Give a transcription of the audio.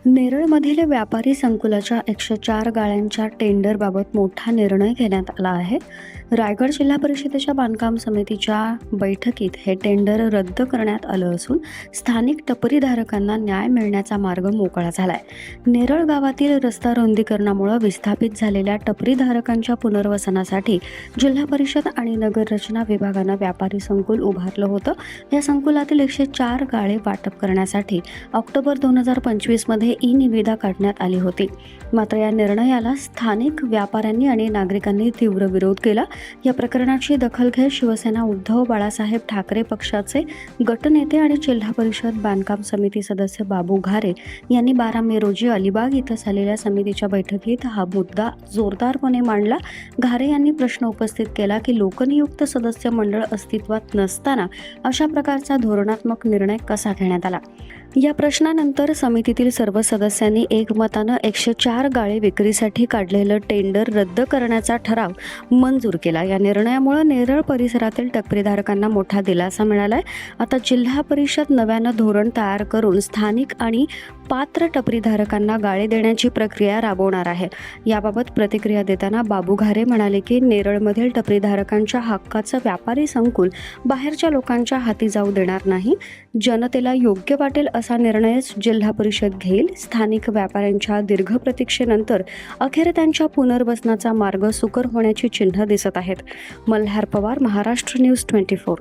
नेरळमधील व्यापारी संकुलाच्या 104 गाळ्यांच्या टेंडरबाबत मोठा निर्णय घेण्यात आला आहे. रायगड जिल्हा परिषदेच्या बांधकाम समितीच्या बैठकीत हे टेंडर रद्द करण्यात आलं असून स्थानिक टपरीधारकांना न्याय मिळण्याचा मार्ग मोकळा झालाय. नेरळ गावातील रस्ता रुंदीकरणामुळे विस्थापित झालेल्या टपरीधारकांच्या पुनर्वसनासाठी जिल्हा परिषद आणि नगररचना विभागानं व्यापारी संकुल उभारलं होतं. या संकुलातील 104 गाळे वाटप करण्यासाठी ऑक्टोबर 2025 मध्ये ई-निविदा काढण्यात आली होती. मात्र या निर्णयाला स्थानिक व्यापाऱ्यांनी आणि नागरिकांनी तीव्र विरोध केला. या प्रकरणाची दखल घेत शिवसेना उद्धव बाळासाहेब ठाकरे पक्षाचे गटनेते आणि जिल्हा परिषद बांधकाम समिती सदस्य बाबू घारे यांनी 12 मे रोजी अलिबाग इथं झालेल्या समितीच्या बैठकीत हा मुद्दा जोरदारपणे मांडला. घारे यांनी प्रश्न उपस्थित केला की लोकनियुक्त सदस्य मंडळ अस्तित्वात नसताना अशा प्रकारचा धोरणात्मक निर्णय कसा घेण्यात आला. या प्रश्नानंतर समितीतील सर्व सदस्यांनी एकमतानं 104 गाळे विक्रीसाठी काढलेलं टेंडर रद्द करण्याचा ठराव मंजूर केला. या निर्णयामुळे नेरळ परिसरातील टपरीधारकांना मोठा दिलासा मिळालाय. आता जिल्हा परिषद नव्यानं धोरण तयार करून स्थानिक आणि पात्र टपरीधारकांना गाळे देण्याची प्रक्रिया राबवणार आहे. याबाबत प्रतिक्रिया देताना बाबू घारे म्हणाले की नेरळमधील टपरीधारकांच्या हक्काचं व्यापारी संकुल बाहेरच्या लोकांच्या हाती जाऊ देणार नाही. जनतेला योग्य वाटेल असा निर्णयच जिल्हा परिषद घेईल. स्थानिक व्यापाऱ्यांच्या दीर्घ प्रतीक्षेनंतर अखेर त्यांच्या पुनर्वसनाचा मार्ग सुकर होण्याची चिन्ह दिसत आहेत. मल्हार पवार, महाराष्ट्र न्यूज 24.